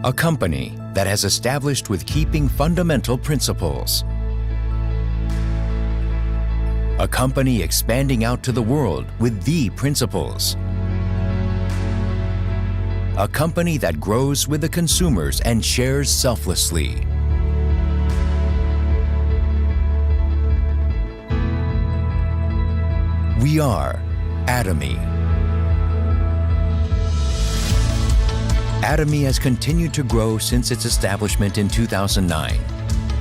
A company that has established with keeping fundamental principles. A company expanding out to the world with the principles. A company that grows with the consumers and shares selflessly. We are Atomy. Atomy has continued to grow since its establishment in 2009,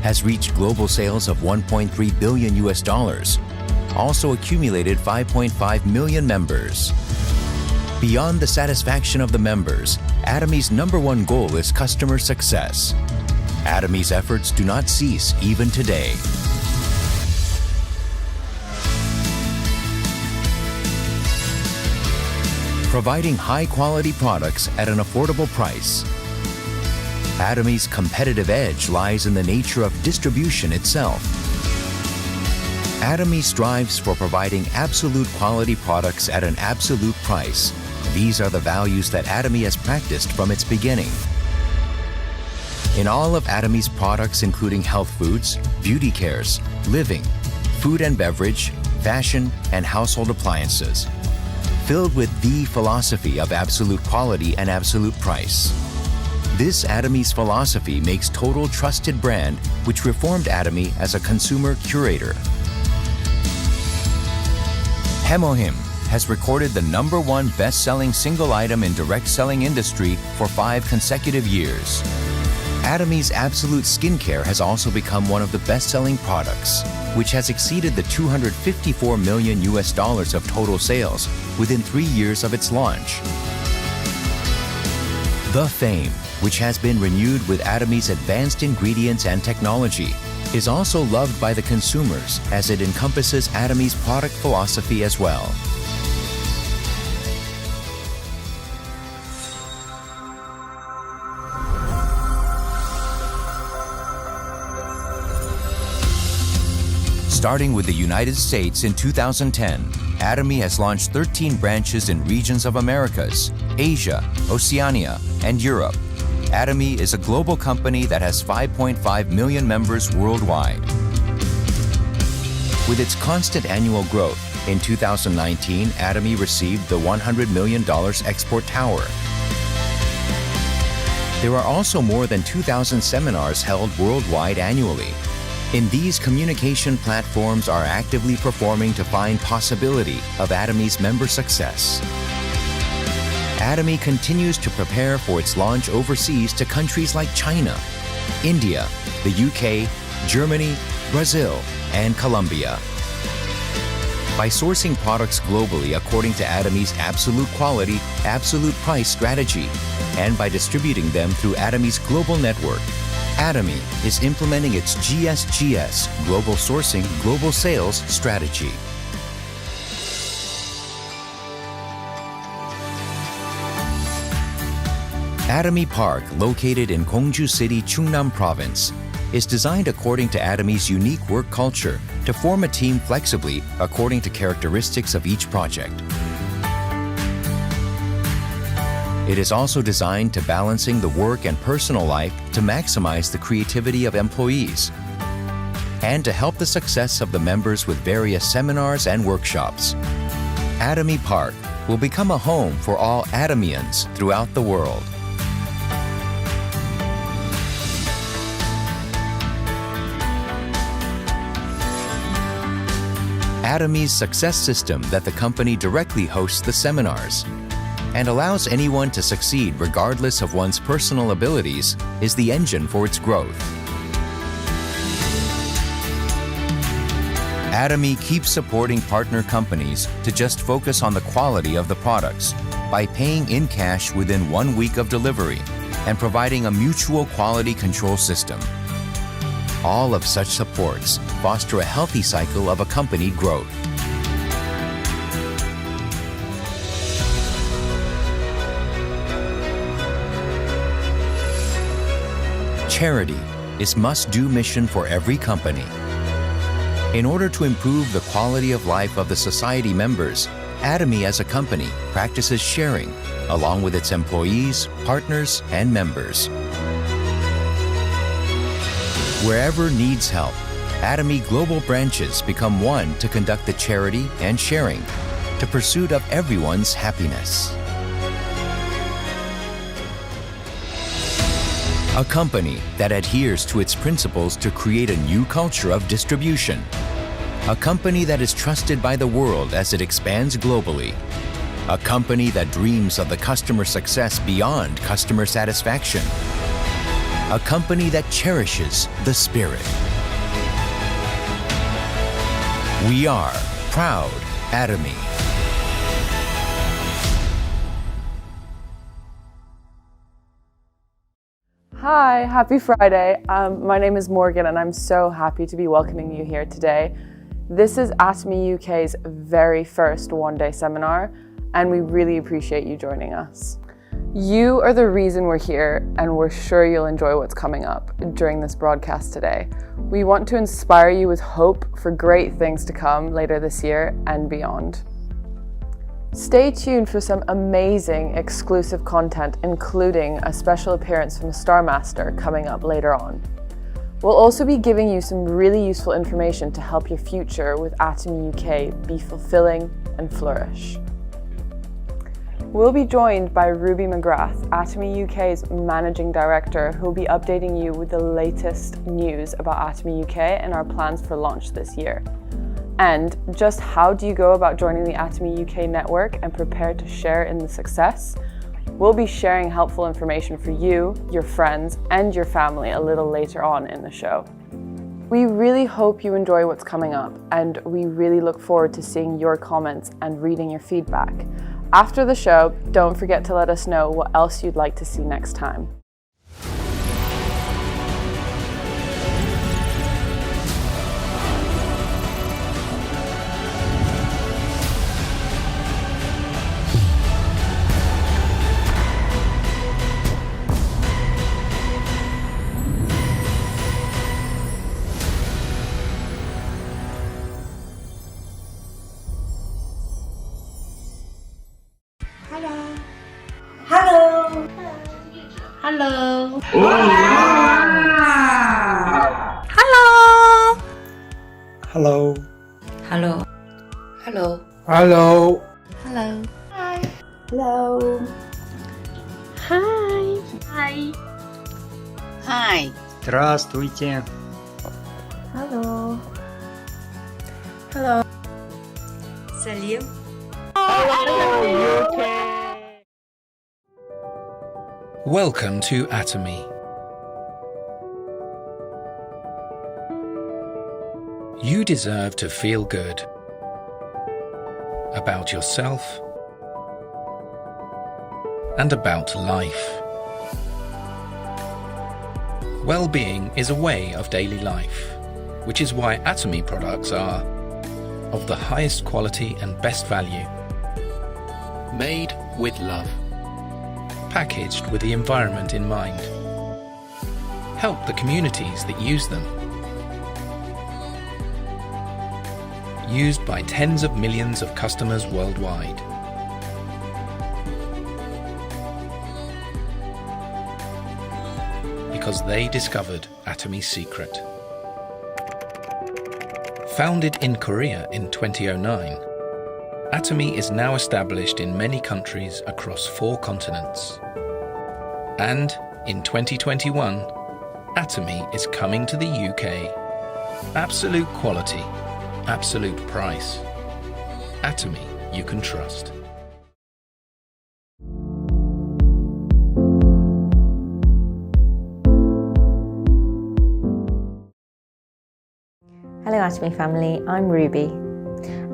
has reached global sales of $1.3 billion, also accumulated 5.5 million members. Beyond the satisfaction of the members, Atomy's #1 goal is customer success. Atomy's efforts do not cease even today. Providing high-quality products at an affordable price. Atomy's competitive edge lies in the nature of distribution itself. Atomy strives for providing absolute quality products at an absolute price. These are the values that Atomy has practiced from its beginning. In all of Atomy's products, including health foods, beauty cares, living, food and beverage, fashion, and household appliances, filled with the philosophy of absolute quality and absolute price. This Atomy's philosophy makes total trusted brand, which reformed Atomy as a consumer curator. Hemohim has recorded the #1 best-selling single item in direct selling industry for 5 consecutive years. Atomy's Absolute Skincare has also become one of the best-selling products, which has exceeded the $254 million of total sales within 3 years of its launch. The Fame, which has been renewed with Atomy's advanced ingredients and technology, is also loved by the consumers as it encompasses Atomy's product philosophy as well. Starting with the United States in 2010, Atomy has launched 13 branches in regions of Americas, Asia, Oceania, and Europe. Atomy is a global company that has 5.5 million members worldwide. With its constant annual growth, in 2019, Atomy received the $100 million Export Tower. There are also more than 2,000 seminars held worldwide annually. In these, communication platforms are actively performing to find possibility of Atomy's member success. Atomy continues to prepare for its launch overseas to countries like China, India, the UK, Germany, Brazil, and Colombia. By sourcing products globally according to Atomy's absolute quality, absolute price strategy, and by distributing them through Atomy's global network, Atomy is implementing its GSGS, Global Sourcing, Global Sales strategy. Atomy Park, located in Gwangju City, Chungnam Province, is designed according to Atomy's unique work culture to form a team flexibly according to characteristics of each project. It is also designed to balancing the work and personal life to maximize the creativity of employees and to help the success of the members with various seminars and workshops. Atomy Park will become a home for all Atomyans throughout the world. Atomy's success system that the company directly hosts the seminars and allows anyone to succeed regardless of one's personal abilities is the engine for its growth. Atomy keeps supporting partner companies to just focus on the quality of the products by paying in cash within 1 week of delivery and providing a mutual quality control system. All of such supports foster a healthy cycle of accompanied growth. Charity is must-do mission for every company. In order to improve the quality of life of the society members, Atomy as a company practices sharing, along with its employees, partners, and members. Wherever needs help, Atomy global branches become one to conduct the charity and sharing, to pursuit of everyone's happiness. A company that adheres to its principles to create a new culture of distribution. A company that is trusted by the world as it expands globally. A company that dreams of the customer success beyond customer satisfaction. A company that cherishes the spirit. We are proud Atomy. Hi, happy Friday. My name is Morgan and I'm so happy to be welcoming you here today. This is Atomy UK's very first one-day seminar and we really appreciate you joining us. You are the reason we're here and we're sure you'll enjoy what's coming up during this broadcast today. We want to inspire you with hope for great things to come later this year and beyond. Stay tuned for some amazing exclusive content, including a special appearance from a Star Master coming up later on. We'll also be giving you some really useful information to help your future with Atomy UK be fulfilling and flourish. We'll be joined by Ruby McGrath, Atomy UK's Managing Director, who will be updating you with the latest news about Atomy UK and our plans for launch this year. And just how do you go about joining the Atomy UK network and prepare to share in the success? We'll be sharing helpful information for you, your friends, and your family a little later on in the show. We really hope you enjoy what's coming up, and we really look forward to seeing your comments and reading your feedback. After the show, don't forget to let us know what else you'd like to see next time. Hello. Hello. Hello. Hello. Hello. Hello. Hi. Hello. Hi. Hi. Hi. Здравствуйте. Hello. Hello. Salim. Welcome to Atomy. You deserve to feel good about yourself and about life. Well-being is a way of daily life, which is why Atomy products are of the highest quality and best value, made with love, packaged with the environment in mind, help the communities that use them, used by tens of millions of customers worldwide. Because they discovered Atomy's secret. Founded in Korea in 2009, Atomy is now established in many countries across 4 continents. And in 2021, Atomy is coming to the UK. Absolute quality, absolute price. Atomy you can trust. Hello Atomy family, I'm Ruby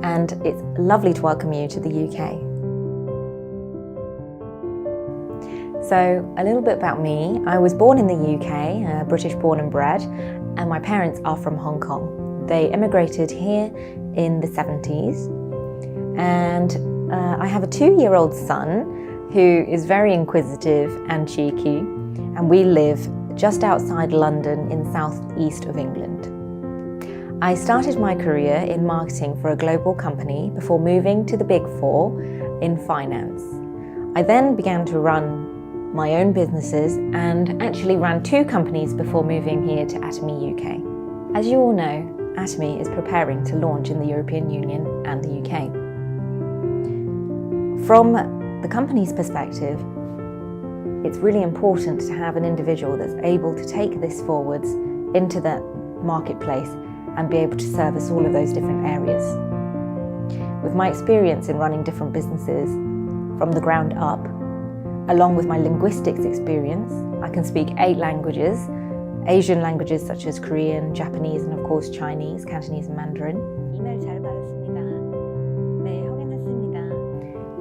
and it's lovely to welcome you to the UK. So a little bit about me. I was born in the UK, British born and bred, and my parents are from Hong Kong. They immigrated here in the 70s and I have a 2-year-old son who is very inquisitive and cheeky, and we live just outside London in southeast of England. I started my career in marketing for a global company before moving to the Big Four in finance. I then began to run my own businesses and actually ran 2 companies before moving here to Atomy UK. As you all know, Atomy is preparing to launch in the European Union and the UK. From the company's perspective, it's really important to have an individual that's able to take this forwards into the marketplace and be able to service all of those different areas. With my experience in running different businesses from the ground up, along with my linguistics experience, I can speak 8 languages, Asian languages such as Korean, Japanese, and of course Chinese, Cantonese and Mandarin,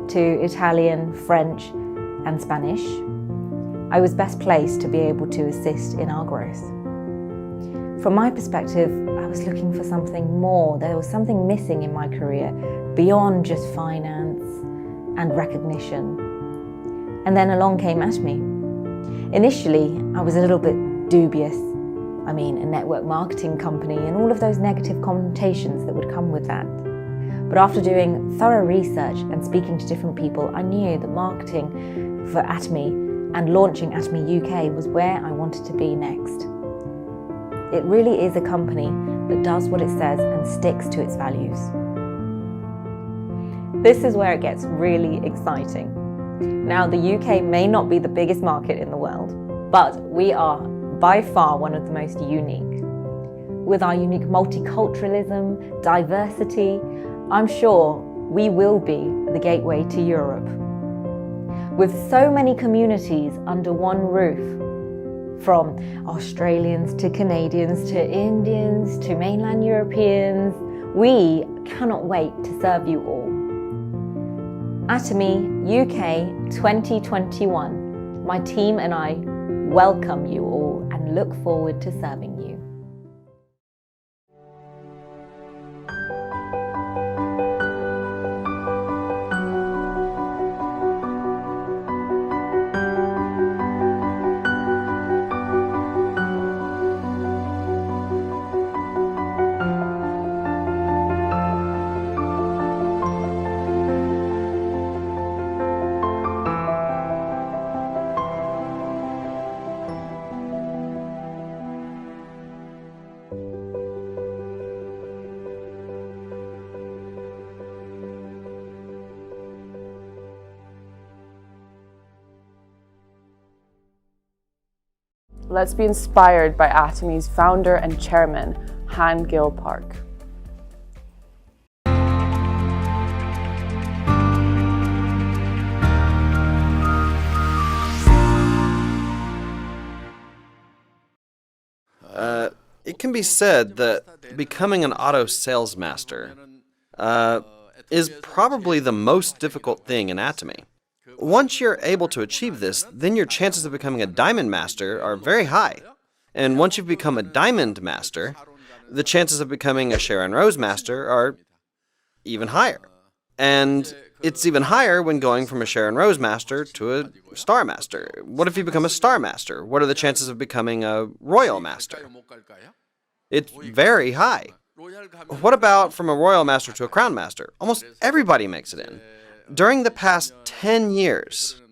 to Italian, French and Spanish. I was best placed to be able to assist in our growth. From my perspective, I was looking for something more. There was something missing in my career beyond just finance and recognition. And then along came Atomy. Initially, I was a little bit dubious. I mean, a network marketing company and all of those negative connotations that would come with that. But after doing thorough research and speaking to different people, I knew that marketing for Atomy and launching Atomy UK was where I wanted to be next. It really is a company that does what it says and sticks to its values. This is where it gets really exciting. Now, the UK may not be the biggest market in the world, but we are by far one of the most unique. With our unique multiculturalism, diversity, I'm sure we will be the gateway to Europe. With so many communities under one roof, from Australians to Canadians to Indians to mainland Europeans, we cannot wait to serve you all. Atomy UK 2021, my team and I welcome you all and look forward to serving you. Let's be inspired by Atomy's founder and chairman, Han Gil Park. It can be said that becoming an auto sales master is probably the most difficult thing in Atomy. Once you're able to achieve this, then your chances of becoming a diamond master are very high. And once you've become a diamond master, the chances of becoming a Sharon Rose master are even higher. And it's even higher when going from a Sharon Rose master to a star master. What if you become a star master? What are the chances of becoming a royal master? It's very high. What about from a royal master to a crown master? Almost everybody makes it in. During the past 10 years,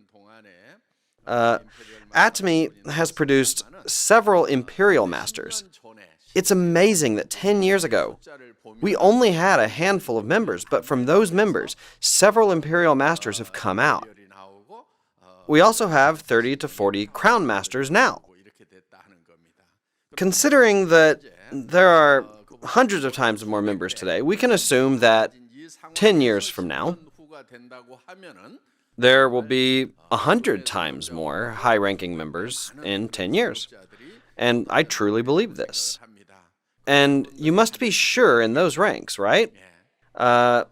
Atomy has produced several imperial masters. It's amazing that 10 years ago, we only had a handful of members, but from those members, several imperial masters have come out. We also have 30 to 40 crown masters now. Considering that there are hundreds of times more members today, we can assume that 10 years from now, there will be 100 times more high-ranking members in 10 years. And I truly believe this. And you must be sure in those ranks, right? I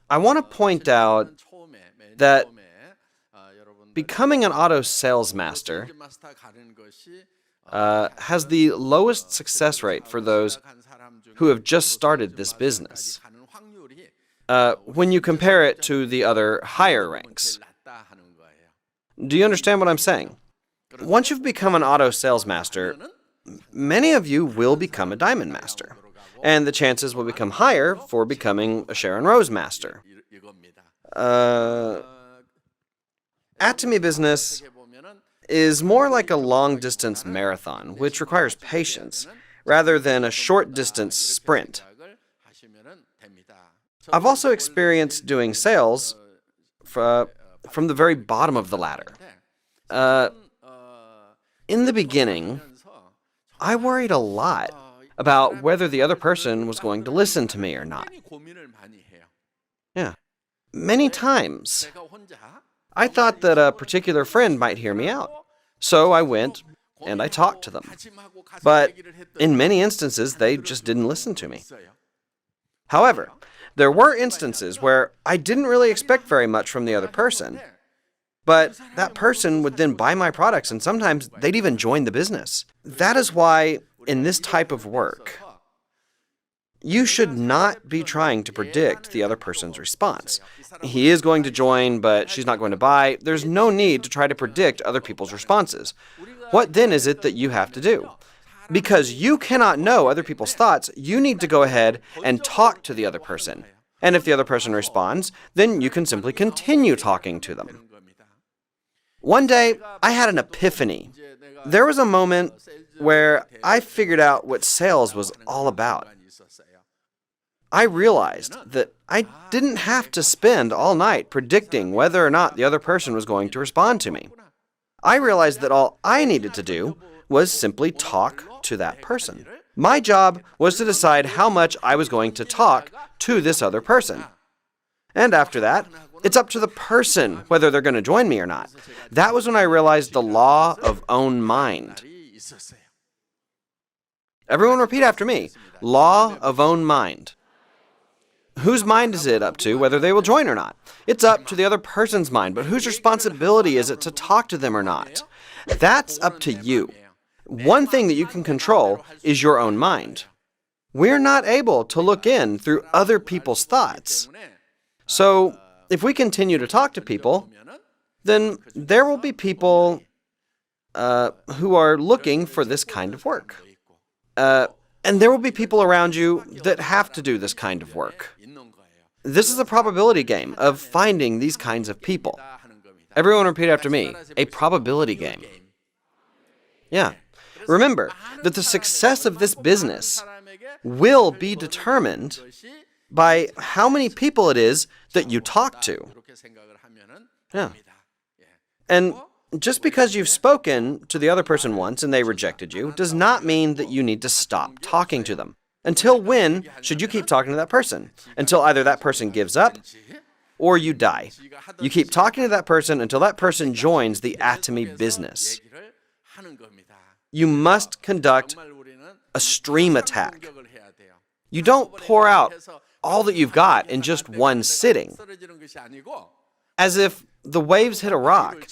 want to point out that becoming an auto sales master has the lowest success rate for those who have just started this business. When you compare it to the other higher ranks. Do you understand what I'm saying? Once you've become an auto sales master, many of you will become a diamond master. and the chances will become higher for becoming a Sharon Rose master. Atomy business is more like a long-distance marathon, which requires patience, rather than a short-distance sprint. I've also experienced doing sales from the very bottom of the ladder. In the beginning, I worried a lot about whether the other person was going to listen to me or not. Yeah. Many times, I thought that a particular friend might hear me out. So I went and I talked to them. But in many instances, they just didn't listen to me. However, there were instances where I didn't really expect very much from the other person, but that person would then buy my products, and sometimes they'd even join the business. That is why, in this type of work, you should not be trying to predict the other person's response. He is going to join, but she's not going to buy. There's no need to try to predict other people's responses. What then is it that you have to do? Because you cannot know other people's thoughts, you need to go ahead and talk to the other person. And if the other person responds, then you can simply continue talking to them. One day, I had an epiphany. There was a moment where I figured out what sales was all about. I realized that I didn't have to spend all night predicting whether or not the other person was going to respond to me. I realized that all I needed to do was simply talk to that person. My job was to decide how much I was going to talk to this other person. And after that, it's up to the person whether they're going to join me or not. That was when I realized the law of own mind. Everyone repeat after me. Law of own mind. Whose mind is it up to whether they will join or not? It's up to the other person's mind, but whose responsibility is it to talk to them or not? That's up to you. One thing that you can control is your own mind. We're not able to look in through other people's thoughts. So, if we continue to talk to people, then there will be people who are looking for this kind of work. And there will be people around you that have to do this kind of work. This is a probability game of finding these kinds of people. Everyone repeat after me. A probability game. Yeah. Remember that the success of this business will be determined by how many people it is that you talk to. Yeah. And just because you've spoken to the other person once and they rejected you does not mean that you need to stop talking to them. Until when should you keep talking to that person? Until either that person gives up or you die. You keep talking to that person until that person joins the Atomy business. You must conduct a stream attack. You don't pour out all that you've got in just one sitting, as if the waves hit a rock.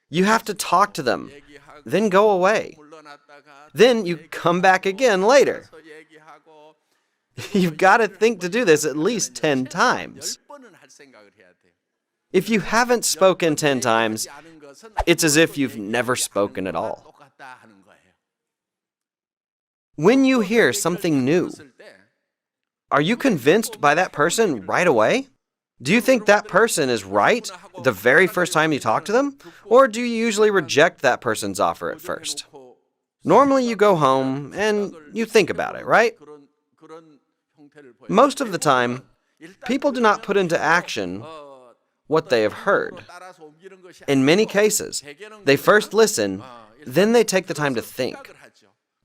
You have to talk to them, then go away. Then you come back again later. You've got to think to do this at least 10 times. If you haven't spoken 10 times, it's as if you've never spoken at all. When you hear something new, are you convinced by that person right away? Do you think that person is right the very first time you talk to them? Or do you usually reject that person's offer at first? Normally you go home and you think about it, right? Most of the time, people do not put into action what they have heard. In many cases, they first listen, then they take the time to think.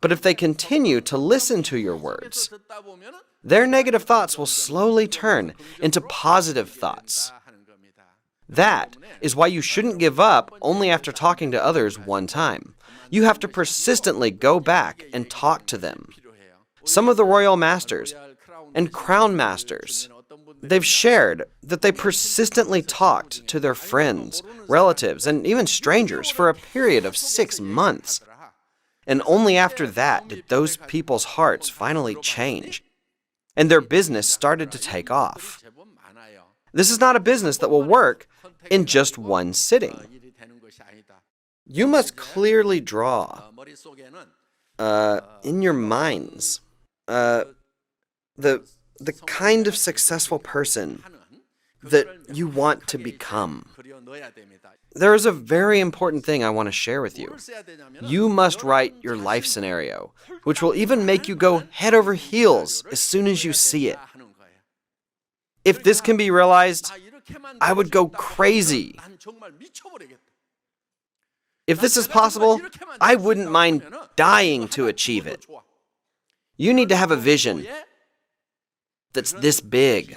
But if they continue to listen to your words, their negative thoughts will slowly turn into positive thoughts. That is why you shouldn't give up only after talking to others one time. You have to persistently go back and talk to them. Some of the royal masters and crown masters, they've shared that they persistently talked to their friends, relatives, and even strangers for a period of 6 months. And only after that did those people's hearts finally change, and their business started to take off. This is not a business that will work in just one sitting. You must clearly draw in your minds the kind of successful person that you want to become. There is a very important thing I want to share with you. You must write your life scenario, which will even make you go head over heels as soon as you see it. If this can be realized, I would go crazy. If this is possible, I wouldn't mind dying to achieve it. You need to have a vision that's this big.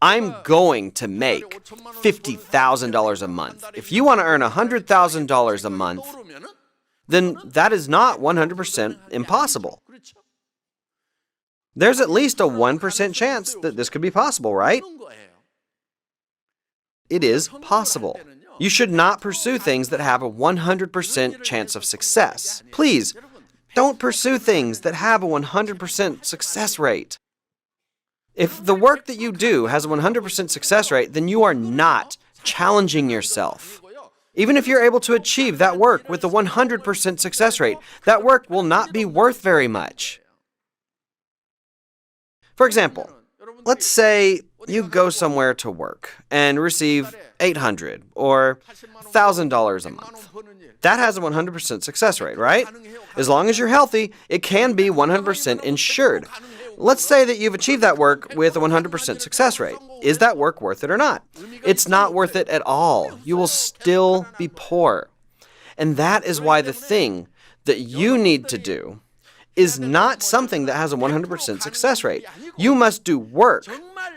I'm going to make $50,000 a month. If you want to earn $100,000 a month, then that is not 100% impossible. There's at least a 1% chance that this could be possible, right? It is possible. You should not pursue things that have a 100% chance of success. Please, don't pursue things that have a 100% success rate. If the work that you do has a 100% success rate, then you are not challenging yourself. Even if you're able to achieve that work with a 100% success rate, that work will not be worth very much. For example, let's say you go somewhere to work and receive $800 or $1,000 a month. That has a 100% success rate, right? As long as you're healthy, it can be 100% insured. Let's say that you've achieved that work with a 100% success rate. Is that work worth it or not? It's not worth it at all. You will still be poor. And that is why the thing that you need to do is not something that has a 100% success rate. You must do work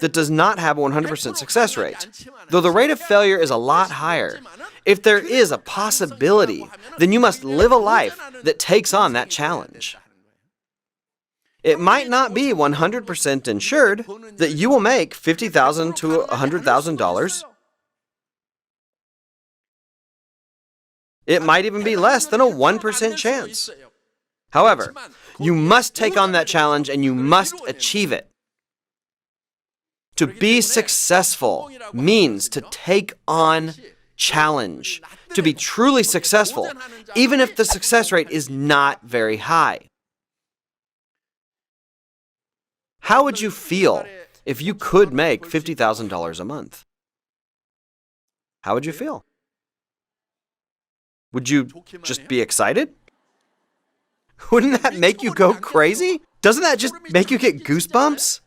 that does not have a 100% success rate, though the rate of failure is a lot higher. If there is a possibility, then you must live a life that takes on that challenge. It might not be 100% insured that you will make $50,000 to $100,000. It might even be less than a 1% chance. However, you must take on that challenge and you must achieve it. To be successful means to take on challenge. To be truly successful, even if the success rate is not very high. How would you feel if you could make $50,000 a month? How would you feel? Would you just be excited? Wouldn't that make you go crazy? Doesn't that just make you get goosebumps?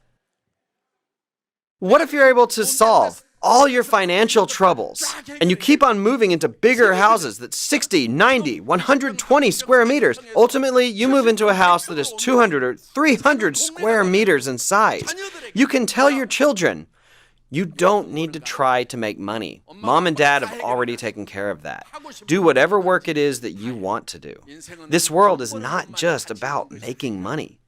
What if you're able to solve all your financial troubles and you keep on moving into bigger houses that's 60, 90, 120 square meters? Ultimately, you move into a house that is 200 or 300 square meters in size. You can tell your children, you don't need to try to make money. Mom and dad have already taken care of that. Do whatever work it is that you want to do. This world is not just about making money.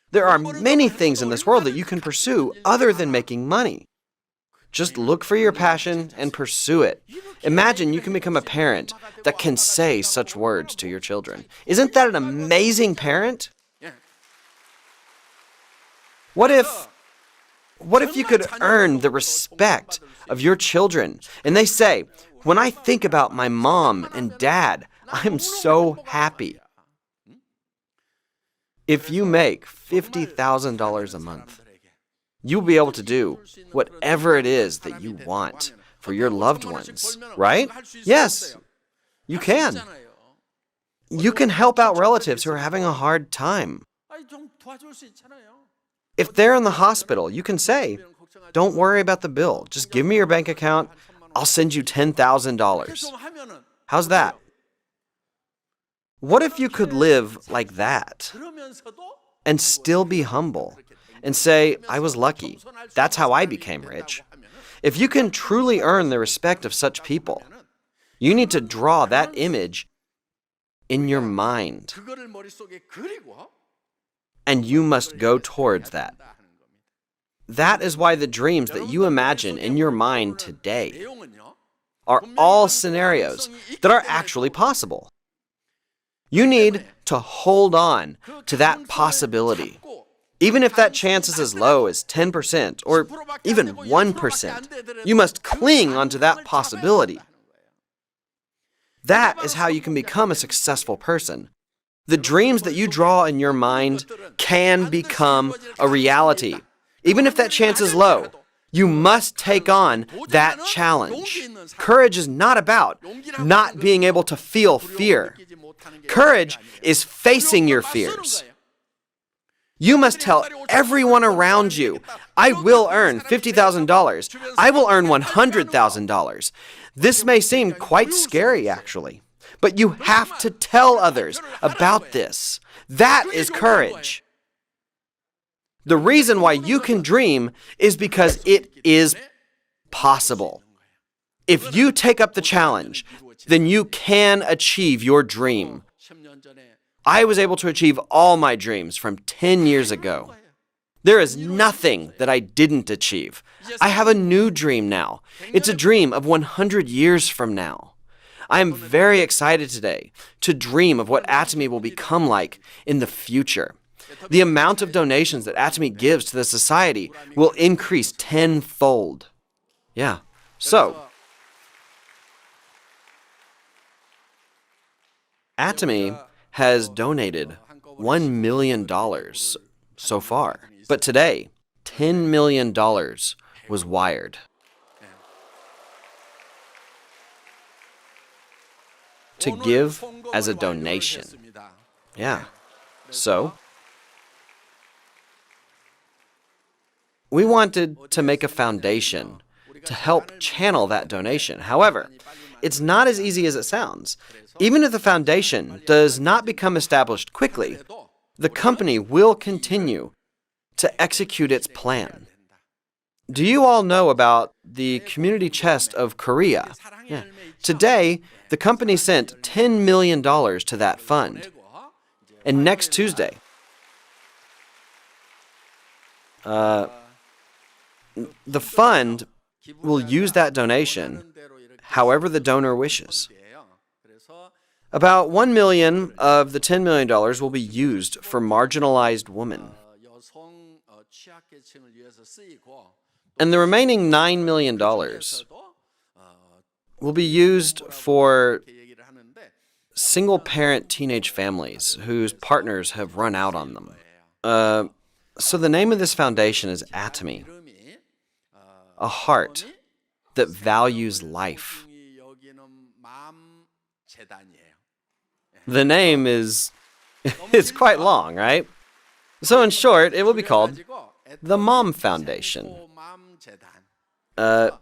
There are many things in this world that you can pursue other than making money. Just look for your passion and pursue it. Imagine you can become a parent that can say such words to your children. Isn't that an amazing parent? What if you could earn the respect of your children and they say, when I think about my mom and dad, I'm so happy. If you make $50,000 a month, you'll be able to do whatever it is that you want for your loved ones, right? Yes, you can. You can help out relatives who are having a hard time. If they're in the hospital, you can say, don't worry about the bill. Just give me your bank account. I'll send you $10,000. How's that? What if you could live like that and still be humble and say, I was lucky. That's how I became rich. If you can truly earn the respect of such people, you need to draw that image in your mind. And you must go towards that. That is why the dreams that you imagine in your mind today are all scenarios that are actually possible. You need to hold on to that possibility. Even if that chance is as low as 10% or even 1%, you must cling onto that possibility. That is how you can become a successful person. The dreams that you draw in your mind can become a reality. Even if that chance is low, you must take on that challenge. Courage is not about not being able to feel fear. Courage is facing your fears. You must tell everyone around you, I will earn $50,000. I will earn $100,000. This may seem quite scary, actually, but you have to tell others about this. That is courage. The reason why you can dream is because it is possible. If you take up the challenge, then you can achieve your dream. I was able to achieve all my dreams from 10 years ago. There is nothing that I didn't achieve. I have a new dream now. It's a dream of 100 years from now. I am very excited today to dream of what Atomy will become like in the future. The amount of donations that Atomy gives to the society will increase tenfold. Yeah, so Atomy has donated $1 million so far. But today, $10 million was wired to give as a donation. Yeah. So, we wanted to make a foundation to help channel that donation. However, it's not as easy as it sounds. Even if the foundation does not become established quickly, the company will continue to execute its plan. Do you all know about the Community Chest of Korea? Yeah. Today, the company sent $10 million to that fund. And next Tuesday, the fund will use that donation however the donor wishes. About $1 million of the $10 million will be used for marginalized women. And the remaining $9 million will be used for single-parent teenage families whose partners have run out on them. So the name of this foundation is Atomy, a heart that values life. The name is it's quite long, right? So in short, it will be called the Mom Foundation. The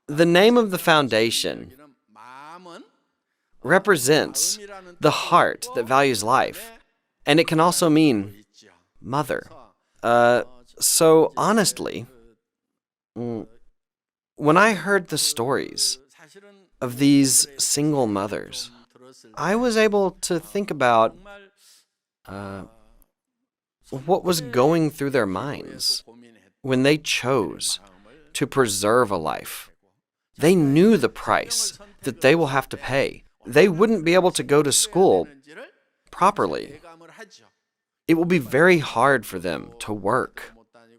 name of the foundation represents the heart that values life, and it can also mean mother. So honestly, when I heard the stories of these single mothers, I was able to think about what was going through their minds when they chose to preserve a life. They knew the price that they will have to pay. They wouldn't be able to go to school properly. It will be very hard for them to work.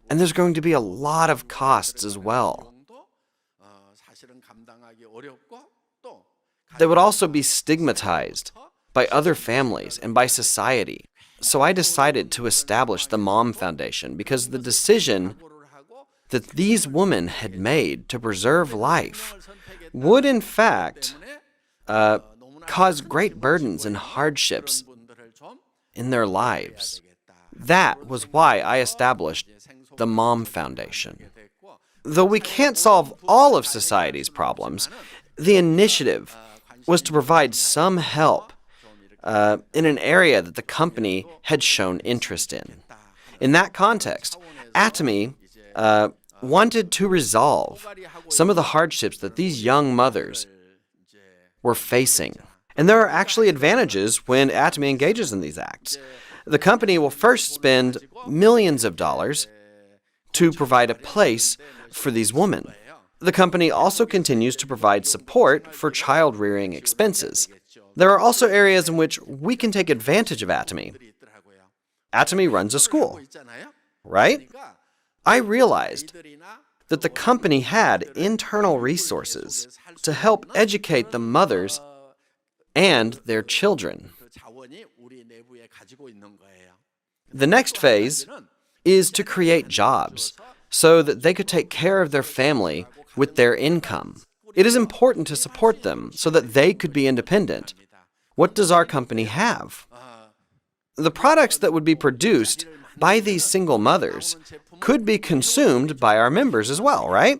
And there's going to be a lot of costs as well. They would also be stigmatized by other families and by society. So I decided to establish the Mom Foundation because the decision that these women had made to preserve life would, in fact, cause great burdens and hardships in their lives. That was why I established the Mom Foundation. Though we can't solve all of society's problems, the initiative was to provide some help in an area that the company had shown interest in. In that context, Atomy wanted to resolve some of the hardships that these young mothers were facing. And there are actually advantages when Atomy engages in these acts. The company will first spend millions of dollars to provide a place for these women. The company also continues to provide support for child-rearing expenses. There are also areas in which we can take advantage of Atomy. Atomy runs a school, right? I realized that the company had internal resources to help educate the mothers and their children. The next phase is to create jobs so that they could take care of their family with their income. It is important to support them so that they could be independent. What does our company have? The products that would be produced by these single mothers could be consumed by our members as well, right?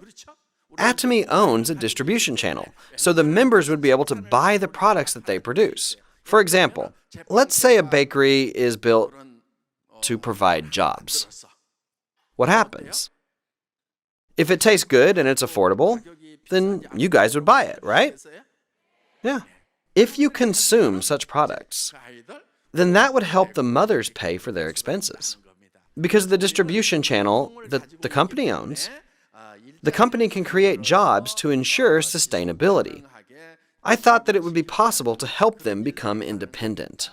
Atomy owns a distribution channel, so the members would be able to buy the products that they produce. For example, let's say a bakery is built to provide jobs. What happens? If it tastes good and it's affordable, then you guys would buy it, right? Yeah. If you consume such products, then that would help the mothers pay for their expenses. Because the distribution channel that the company owns, the company can create jobs to ensure sustainability. I thought that it would be possible to help them become independent.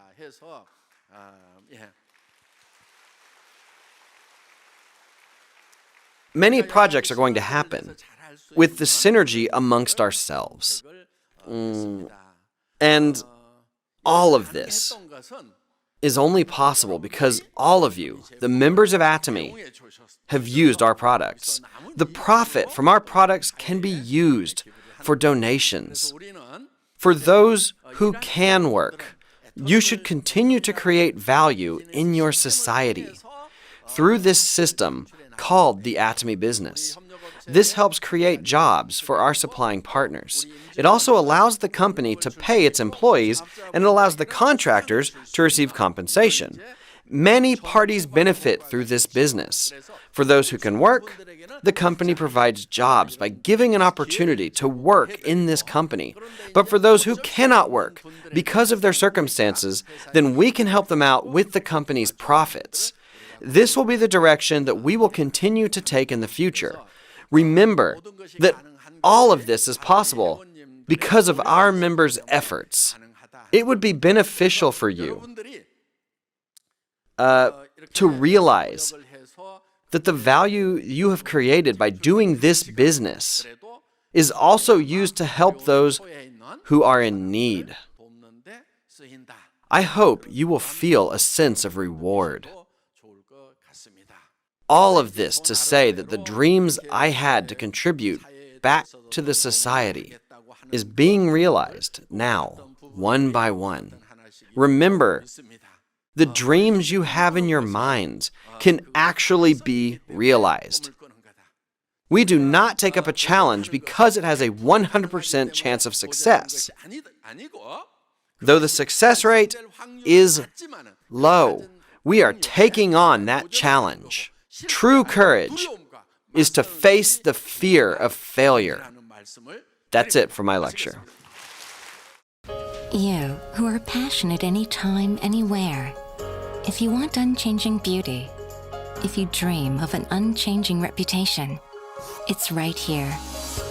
Many projects are going to happen with the synergy amongst ourselves. And all of this is only possible because all of you, the members of Atomy, have used our products. The profit from our products can be used for donations. For those who can work, you should continue to create value in your society through this system called the Atomy business. This helps create jobs for our supplying partners. It also allows the company to pay its employees, and it allows the contractors to receive compensation. Many parties benefit through this business. For those who can work, the company provides jobs by giving an opportunity to work in this company. But for those who cannot work because of their circumstances, then we can help them out with the company's profits. This will be the direction that we will continue to take in the future. Remember that all of this is possible because of our members' efforts. It would be beneficial for you to realize that the value you have created by doing this business is also used to help those who are in need. I hope you will feel a sense of reward. All of this to say that the dreams I had to contribute back to the society is being realized now, one by one. Remember, the dreams you have in your minds can actually be realized. We do not take up a challenge because it has a 100% chance of success. Though the success rate is low, we are taking on that challenge. True courage is to face the fear of failure. That's it for my lecture. You, who are passionate anytime, anywhere. If you want unchanging beauty, if you dream of an unchanging reputation, it's right here.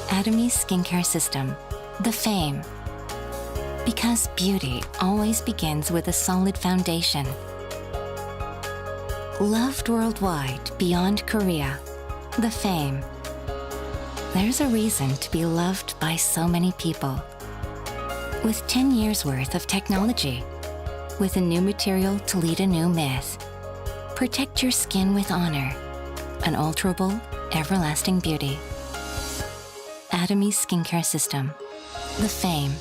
Atomy's skincare system, the Fame. Because beauty always begins with a solid foundation. Loved worldwide beyond Korea, the Fame. There's a reason to be loved by so many people. With 10 years worth of technology, with a new material to lead a new myth. Protect your skin with honor. Unalterable, everlasting beauty. Atomy skincare system, the Fame.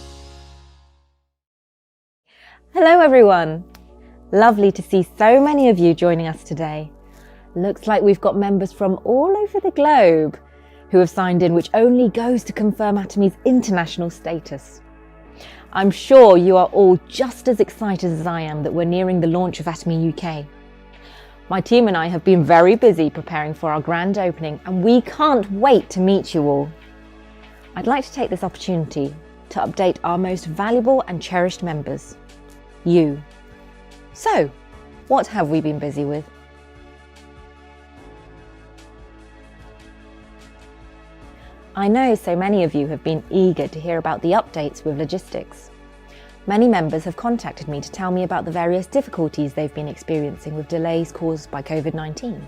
Hello everyone. Lovely to see so many of you joining us today. Looks like we've got members from all over the globe who have signed in, which only goes to confirm Atomy's international status. I'm sure you are all just as excited as I am that we're nearing the launch of Atomy UK. My team and I have been very busy preparing for our grand opening, and we can't wait to meet you all. I'd like to take this opportunity to update our most valuable and cherished members, you. So, what have we been busy with? I know so many of you have been eager to hear about the updates with logistics. Many members have contacted me to tell me about the various difficulties they've been experiencing with delays caused by COVID-19.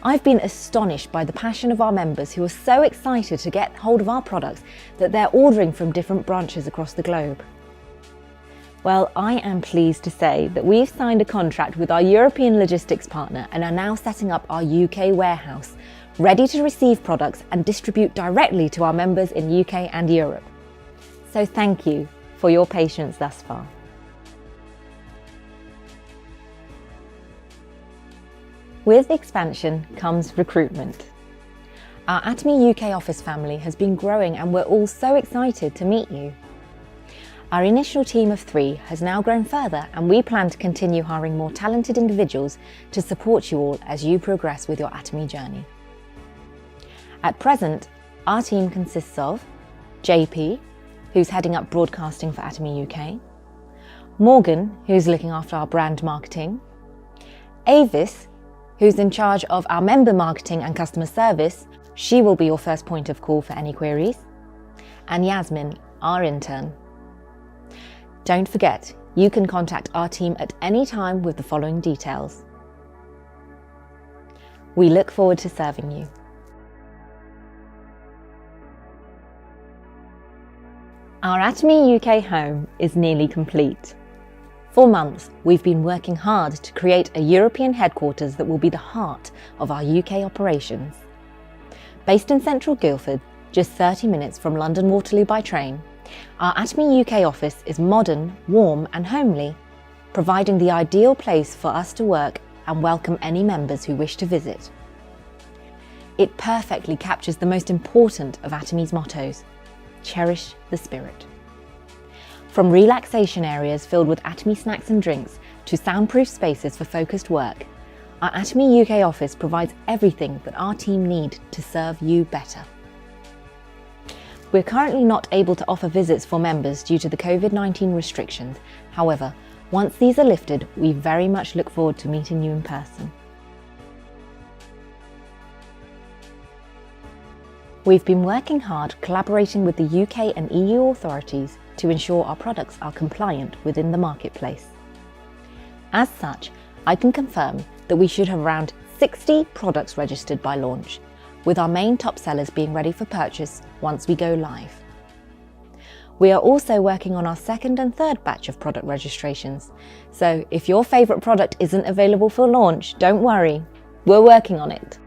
I've been astonished by the passion of our members who are so excited to get hold of our products that they're ordering from different branches across the globe. Well, I am pleased to say that we've signed a contract with our European logistics partner and are now setting up our UK warehouse, ready to receive products and distribute directly to our members in UK and Europe. So thank you for your patience thus far. With expansion comes recruitment. Our Atomy UK office family has been growing and we're all so excited to meet you. Our initial team of 3 has now grown further and we plan to continue hiring more talented individuals to support you all as you progress with your Atomy journey. At present, our team consists of JP, who's heading up broadcasting for Atomy UK, Morgan, who's looking after our brand marketing, Avis, who's in charge of our member marketing and customer service. She will be your first point of call for any queries, and Yasmin, our intern. Don't forget, you can contact our team at any time with the following details. We look forward to serving you. Our Atomy UK home is nearly complete. For months, we've been working hard to create a European headquarters that will be the heart of our UK operations. Based in central Guildford, just 30 minutes from London Waterloo by train, our Atomy UK office is modern, warm and homely, providing the ideal place for us to work and welcome any members who wish to visit. It perfectly captures the most important of Atomy's mottos: cherish the spirit. From relaxation areas filled with Atomy snacks and drinks to soundproof spaces for focused work, our Atomy UK office provides everything that our team need to serve you better. We're currently not able to offer visits for members due to the COVID-19 restrictions. However, once these are lifted, we very much look forward to meeting you in person. We've been working hard collaborating with the UK and EU authorities to ensure our products are compliant within the marketplace. As such, I can confirm that we should have around 60 products registered by launch, with our main top sellers being ready for purchase once we go live. We are also working on our second and third batch of product registrations, so if your favourite product isn't available for launch, don't worry, we're working on it.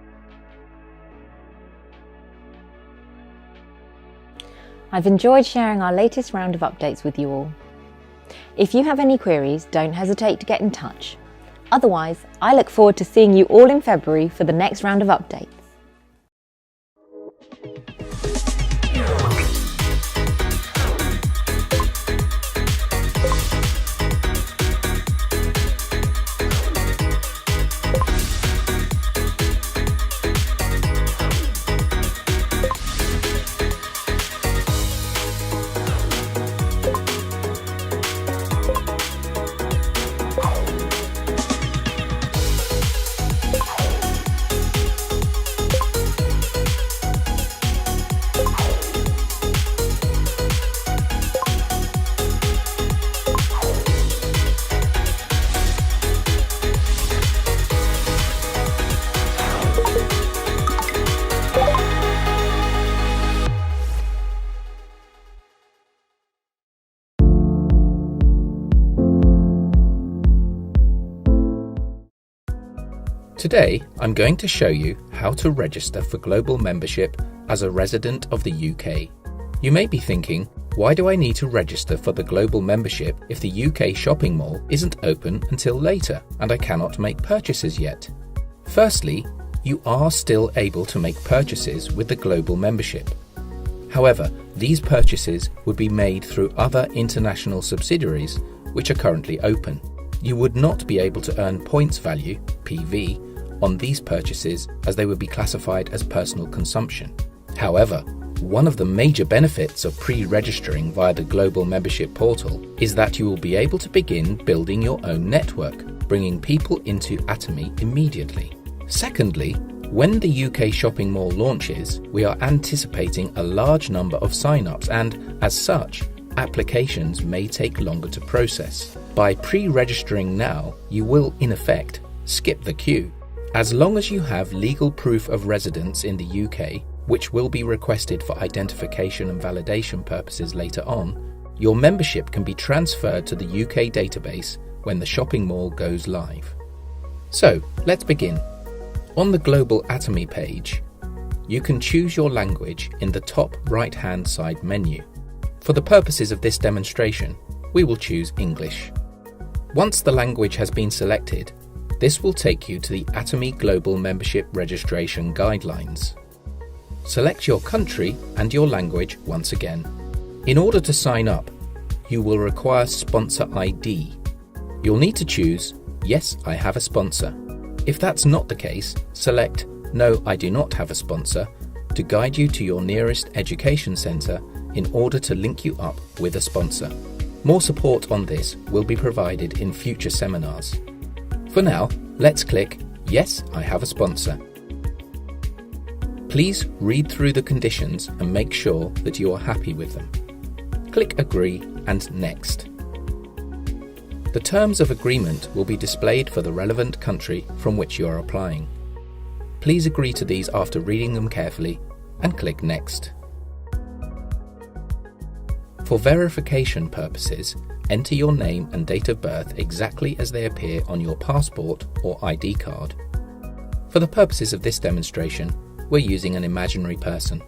I've enjoyed sharing our latest round of updates with you all. If you have any queries, don't hesitate to get in touch. Otherwise, I look forward to seeing you all in February for the next round of updates. Today, I'm going to show you how to register for global membership as a resident of the UK. You may be thinking, why do I need to register for the global membership if the UK shopping mall isn't open until later and I cannot make purchases yet? Firstly, you are still able to make purchases with the global membership. However, these purchases would be made through other international subsidiaries which are currently open. You would not be able to earn points value, PV, on these purchases as they would be classified as personal consumption. However, one of the major benefits of pre-registering via the Global Membership Portal is that you will be able to begin building your own network, bringing people into Atomy immediately. Secondly, when the UK shopping mall launches, we are anticipating a large number of sign-ups and, as such, applications may take longer to process. By pre-registering now, you will, in effect, skip the queue. As long as you have legal proof of residence in the UK, which will be requested for identification and validation purposes later on, Your membership can be transferred to the UK database when the shopping mall goes live. So, let's begin. On the Global Atomy page, you can choose your language in the top right-hand side menu. For the purposes of this demonstration, we will choose English. Once the language has been selected, this will take you to the Atomy Global Membership Registration Guidelines. Select your country and your language once again. In order to sign up, you will require sponsor ID. You'll need to choose Yes, I have a sponsor. If that's not the case, select No, I do not have a sponsor to guide you to your nearest education centre in order to link you up with a sponsor. More support on this will be provided in future seminars. For now, let's click Yes, I have a sponsor. Please read through the conditions and make sure that you are happy with them. Click Agree and Next. The terms of agreement will be displayed for the relevant country from which you are applying. Please agree to these after reading them carefully and click Next. For verification purposes, enter your name and date of birth exactly as they appear on your passport or ID card. For the purposes of this demonstration, we're using an imaginary person.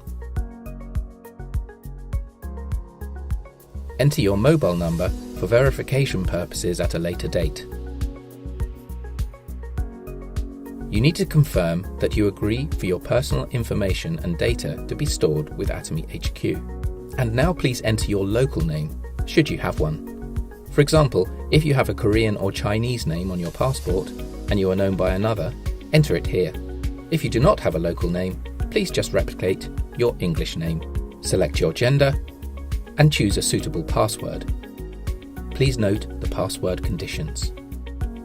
Enter your mobile number for verification purposes at a later date. You need to confirm that you agree for your personal information and data to be stored with Atomy HQ. And now please enter your local name, should you have one. For example, if you have a Korean or Chinese name on your passport and you are known by another, enter it here. If you do not have a local name, please just replicate your English name. Select your gender and choose a suitable password. Please note the password conditions.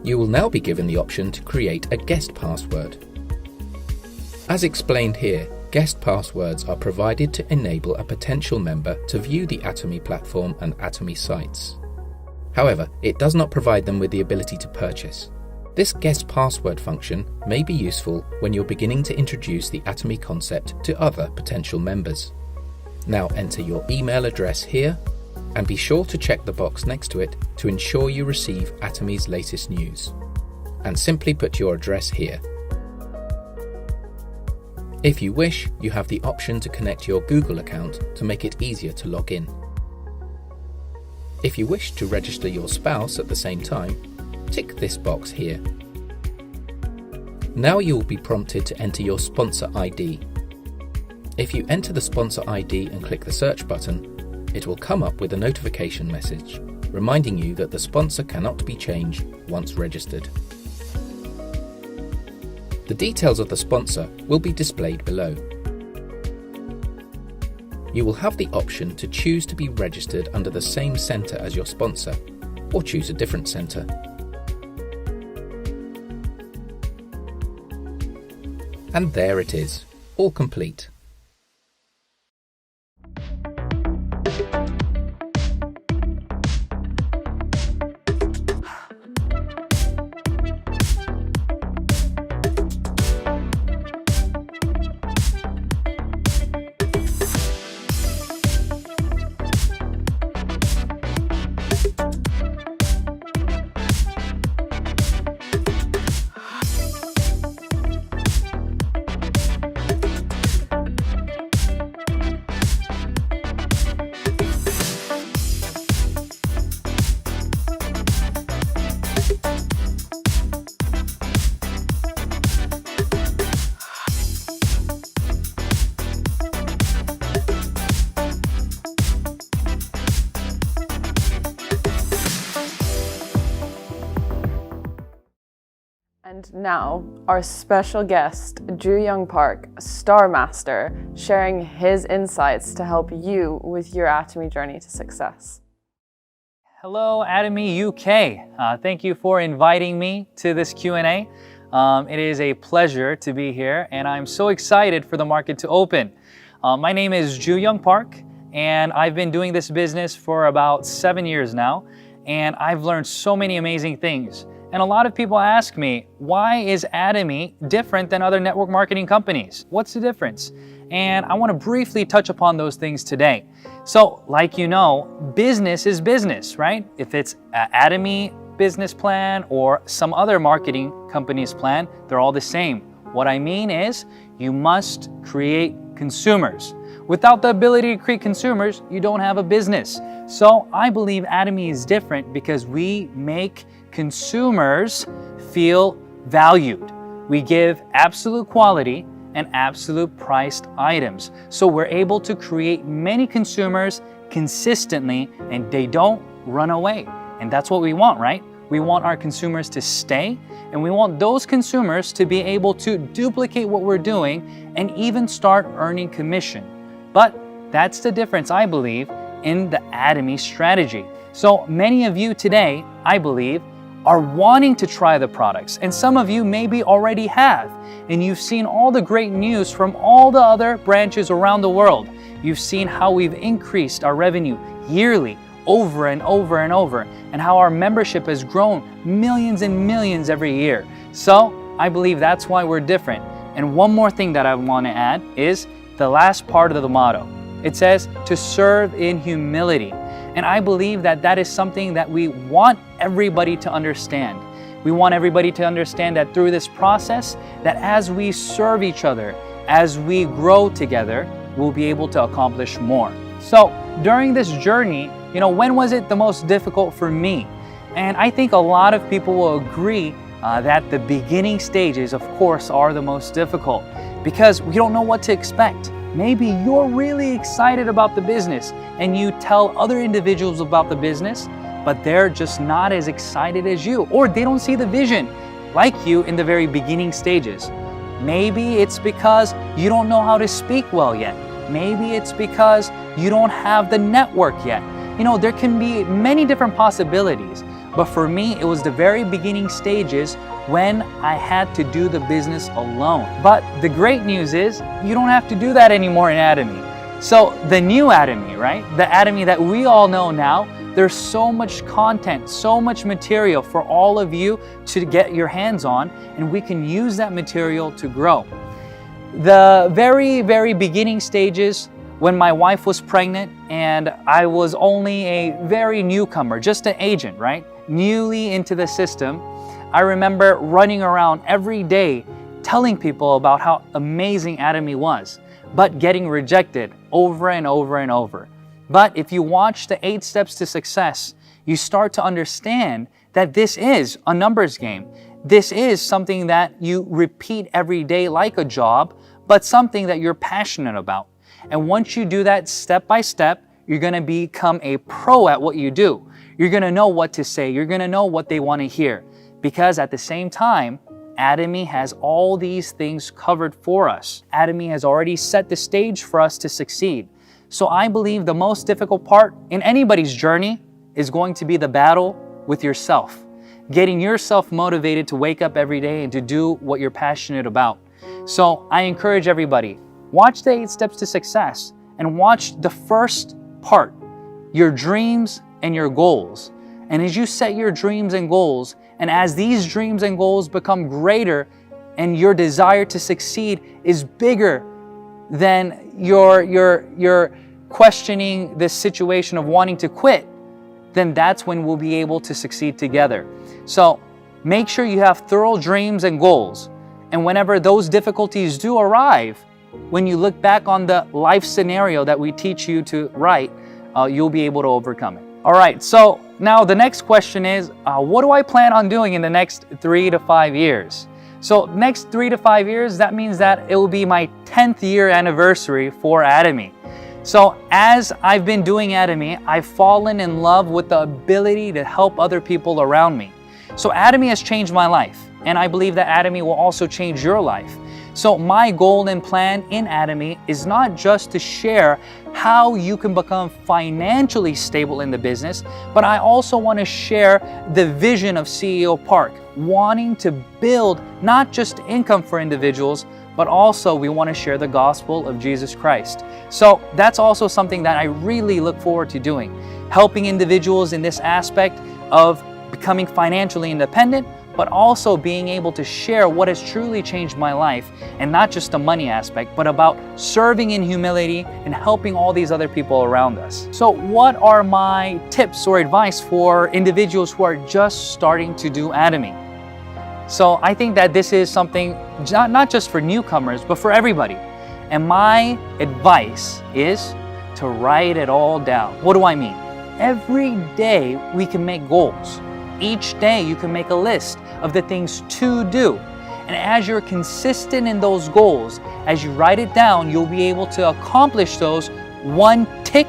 You will now be given the option to create a guest password. As explained here, guest passwords are provided to enable a potential member to view the Atomy platform and Atomy sites. However, it does not provide them with the ability to purchase. This guest password function may be useful when you're beginning to introduce the Atomy concept to other potential members. Now enter your email address here and be sure to check the box next to it to ensure you receive Atomy's latest news. And simply put your address here. If you wish, you have the option to connect your Google account to make it easier to log in. If you wish to register your spouse at the same time, tick this box here. Now you will be prompted to enter your sponsor ID. If you enter the sponsor ID and click the search button, it will come up with a notification message reminding you that the sponsor cannot be changed once registered. The details of the sponsor will be displayed below. You will have the option to choose to be registered under the same centre as your sponsor, or choose a different centre. And there it is, all complete. And now, our special guest, Joo-young Park, Star Master, sharing his insights to help you with your Atomy journey to success. Hello, Atomy UK. Thank you for inviting me to this Q&A. It is a pleasure to be here, and I'm so excited for the market to open. My name is Joo-young Park, and I've been doing this business for about 7 years now, and I've learned so many amazing things. And a lot of people ask me, why is Atomy different than other network marketing companies? What's the difference? And I want to briefly touch upon those things today. So, like you know, business is business, right? If it's Atomy business plan or some other marketing company's plan, they're all the same. What I mean is, you must create consumers. Without the ability to create consumers, you don't have a business. So I believe Atomy is different because we make consumers feel valued. We give absolute quality and absolute priced items. So we're able to create many consumers consistently and they don't run away. And that's what we want, right? We want our consumers to stay, and we want those consumers to be able to duplicate what we're doing and even start earning commission. But that's the difference, I believe, in the Atomy strategy. So many of you today, I believe, are wanting to try the products, and some of you maybe already have, and you've seen all the great news from all the other branches around the world. You've seen how we've increased our revenue yearly, over and over and over, and how our membership has grown millions and millions every year. So I believe that's why we're different. And one more thing that I want to add is the last part of the motto. It says to serve in humility. And I believe that that is something that we want everybody to understand. We want everybody to understand that through this process, that as we serve each other, as we grow together, we'll be able to accomplish more. So during this journey, when was it the most difficult for me? And I think a lot of people will agree that the beginning stages, of course, are the most difficult because we don't know what to expect. Maybe you're really excited about the business and you tell other individuals about the business, but they're just not as excited as you, or they don't see the vision like you in the very beginning stages. Maybe it's because you don't know how to speak well yet. Maybe it's because you don't have the network yet. There can be many different possibilities, but for me, it was the very beginning stages when I had to do the business alone. But the great news is, you don't have to do that anymore in Atomy. So the new Atomy, right? The Atomy that we all know now, there's so much content, so much material for all of you to get your hands on, and we can use that material to grow. The very, very beginning stages, when my wife was pregnant and I was only a very newcomer, just an agent, right? Newly into the system, I remember running around every day telling people about how amazing Atomy was, but getting rejected over and over and over. But if you watch the 8 Steps to Success, you start to understand that this is a numbers game. This is something that you repeat every day like a job, but something that you're passionate about. And once you do that step by step, you're going to become a pro at what you do. You're going to know what to say. You're going to know what they want to hear. Because at the same time, Atomy has all these things covered for us. Atomy has already set the stage for us to succeed. So I believe the most difficult part in anybody's journey is going to be the battle with yourself. Getting yourself motivated to wake up every day and to do what you're passionate about. So I encourage everybody, watch the 8 Steps to Success and watch the first part, your dreams and your goals. And as you set your dreams and goals, and as these dreams and goals become greater and your desire to succeed is bigger than your questioning this situation of wanting to quit, then that's when we'll be able to succeed together. So make sure you have thorough dreams and goals. And whenever those difficulties do arrive, when you look back on the life scenario that we teach you to write, you'll be able to overcome it. All right, so now the next question is, what do I plan on doing in the next 3 to 5 years? So next 3 to 5 years, that means that it will be my 10th year anniversary for Atomy. So as I've been doing Atomy, I've fallen in love with the ability to help other people around me. So Atomy has changed my life, and I believe that Atomy will also change your life. So my goal and plan in Atomy is not just to share how you can become financially stable in the business, but I also want to share the vision of CEO Park, wanting to build not just income for individuals, but also we want to share the gospel of Jesus Christ. So that's also something that I really look forward to doing, helping individuals in this aspect of becoming financially independent, but also being able to share what has truly changed my life, and not just the money aspect, but about serving in humility and helping all these other people around us. So what are my tips or advice for individuals who are just starting to do Atomy? So I think that this is something not just for newcomers, but for everybody. And my advice is to write it all down. What do I mean? Every day we can make goals. Each day you can make a list of the things to do. And as you're consistent in those goals, as you write it down, you'll be able to accomplish those one tick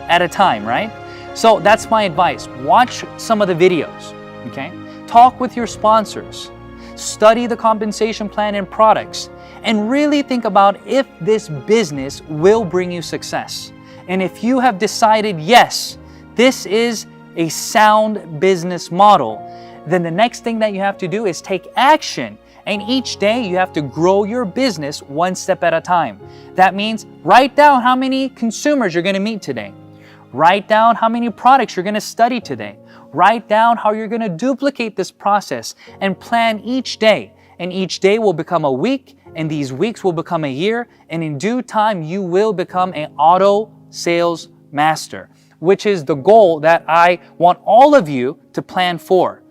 at a time, right? So that's my advice. Watch some of the videos, okay? Talk with your sponsors. Study the compensation plan and products, and really think about if this business will bring you success. And if you have decided, yes, this is a sound business model, then the next thing that you have to do is take action. And each day you have to grow your business one step at a time. That means write down how many consumers you're going to meet today. Write down how many products you're going to study today. Write down how you're going to duplicate this process and plan each day. And each day will become a week, and these weeks will become a year, and in due time you will become an auto sales master, which is the goal that I want all of you to plan for.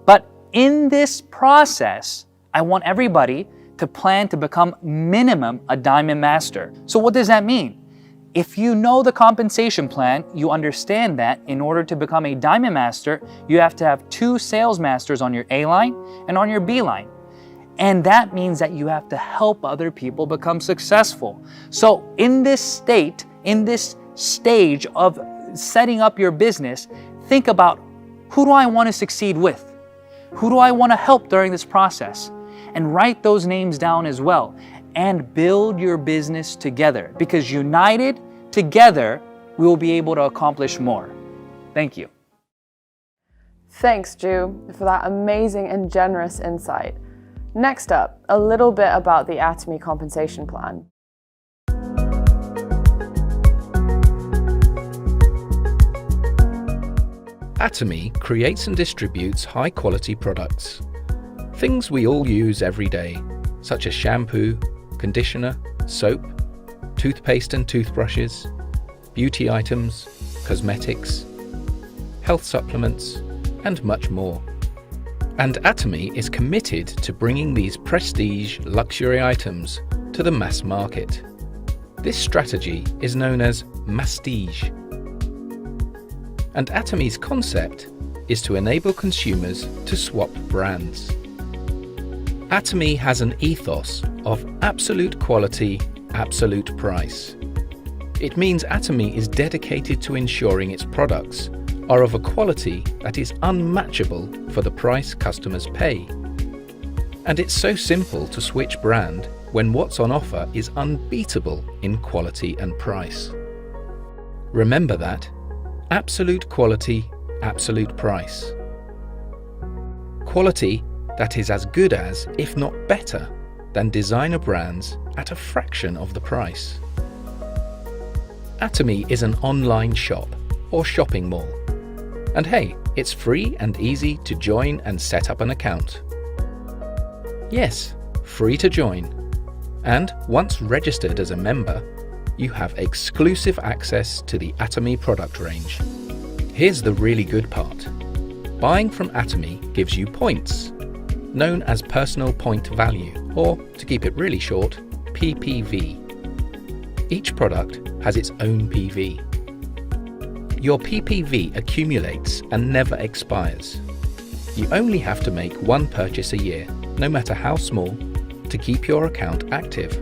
But in this process, I want everybody to plan to become minimum a diamond master. So what does that mean? If you know the compensation plan, you understand that in order to become a diamond master, you have to have 2 sales masters on your A line and on your B line. And that means that you have to help other people become successful. So in this stage of setting up your business, think about, who do I want to succeed with? Who do I want to help during this process? And write those names down as well. And build your business together, because united together, we will be able to accomplish more. Thank you. Thanks, Ju, for that amazing and generous insight. Next up, a little bit about the Atomy compensation plan. Atomy creates and distributes high-quality products. Things we all use every day, such as shampoo, conditioner, soap, toothpaste and toothbrushes, beauty items, cosmetics, health supplements, and much more. And Atomy is committed to bringing these prestige luxury items to the mass market. This strategy is known as mastige. And Atomy's concept is to enable consumers to swap brands. Atomy has an ethos of absolute quality, absolute price. It means Atomy is dedicated to ensuring its products are of a quality that is unmatchable for the price customers pay. And it's so simple to switch brand when what's on offer is unbeatable in quality and price. Remember that: absolute quality, absolute price. Quality that is as good as, if not better, than designer brands at a fraction of the price. Atomy is an online shop or shopping mall. And hey, it's free and easy to join and set up an account. Yes, free to join. And once registered as a member, you have exclusive access to the Atomy product range. Here's the really good part. Buying from Atomy gives you points, known as personal point value, or to keep it really short, PPV. Each product has its own PV. Your PPV accumulates and never expires. You only have to make one purchase a year, no matter how small, to keep your account active.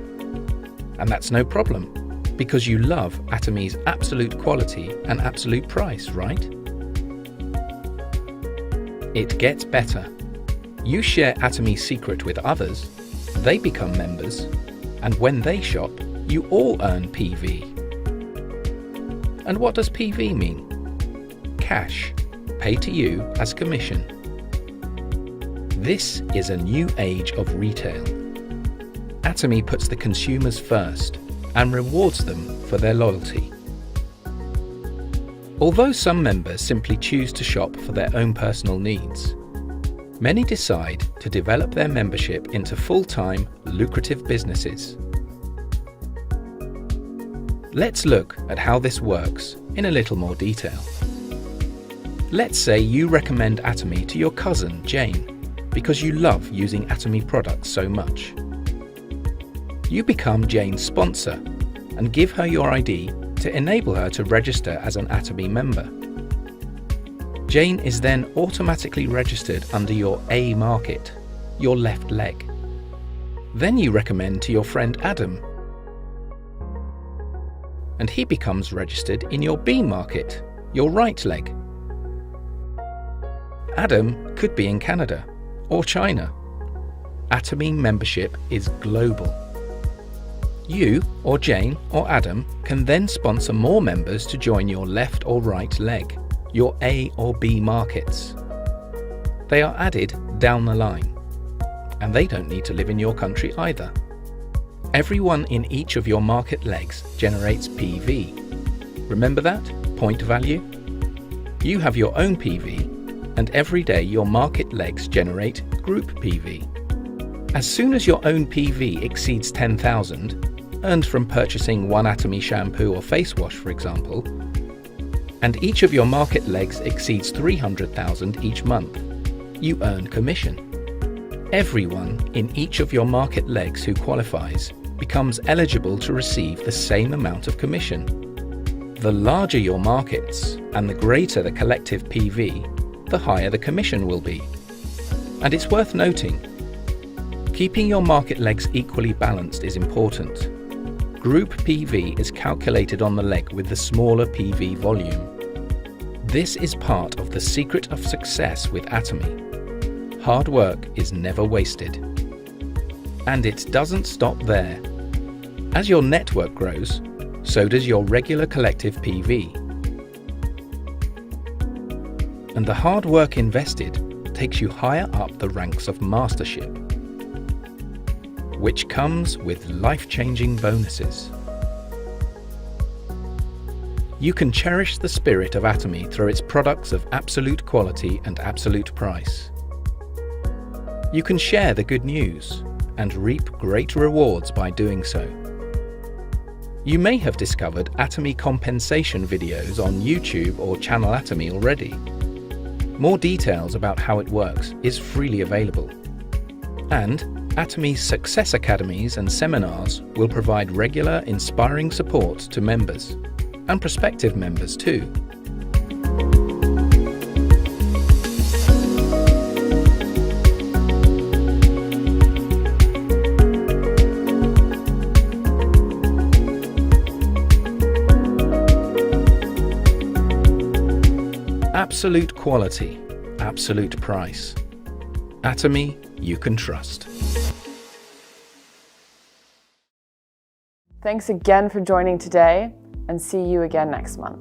And that's no problem, because you love Atomy's absolute quality and absolute price, right? It gets better. You share Atomy's secret with others, they become members, and when they shop, you all earn PV. And what does PV mean? Cash, paid to you as commission. This is a new age of retail. Atomy puts the consumers first and rewards them for their loyalty. Although some members simply choose to shop for their own personal needs, many decide to develop their membership into full-time, lucrative businesses. Let's look at how this works in a little more detail. Let's say you recommend Atomy to your cousin, Jane, because you love using Atomy products so much. You become Jane's sponsor and give her your ID to enable her to register as an Atomy member. Jane is then automatically registered under your A market, your left leg. Then you recommend to your friend Adam, and he becomes registered in your B market, your right leg. Adam could be in Canada or China. Atomy membership is global. You or Jane or Adam can then sponsor more members to join your left or right leg, your A or B markets. They are added down the line, and they don't need to live in your country either. Everyone in each of your market legs generates PV. Remember that? Point value? You have your own PV, and every day your market legs generate group PV. As soon as your own PV exceeds 10,000, earned from purchasing one Atomy shampoo or face wash, for example, and each of your market legs exceeds 300,000 each month, you earn commission. Everyone in each of your market legs who qualifies becomes eligible to receive the same amount of commission. The larger your markets and the greater the collective PV, the higher the commission will be. And it's worth noting, keeping your market legs equally balanced is important. Group PV is calculated on the leg with the smaller PV volume. This is part of the secret of success with Atomy. Hard work is never wasted. And it doesn't stop there. As your network grows, so does your regular collective PV. And the hard work invested takes you higher up the ranks of mastership, which comes with life-changing bonuses. You can cherish the spirit of Atomy through its products of absolute quality and absolute price. You can share the good news and reap great rewards by doing so. You may have discovered Atomy compensation videos on YouTube or Channel Atomy already. More details about how it works is freely available. And Atomy's Success Academies and seminars will provide regular, inspiring support to members, and prospective members too. Absolute quality, absolute price. Atomy you can trust. Thanks again for joining today, and see you again next month.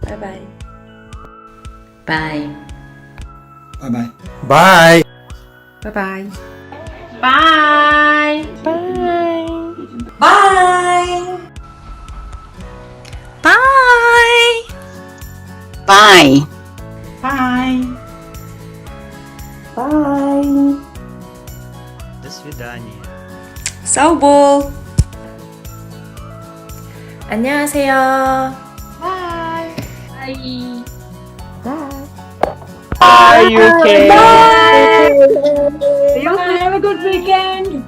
Bye-bye. Bye. Bye-bye. Bye! Bye-bye. Bye. Bye. Bye. Bye. Bye. Bye. До свидания. 서울. 안녕하세요. Bye. Bye, UK. Bye. Have a good weekend.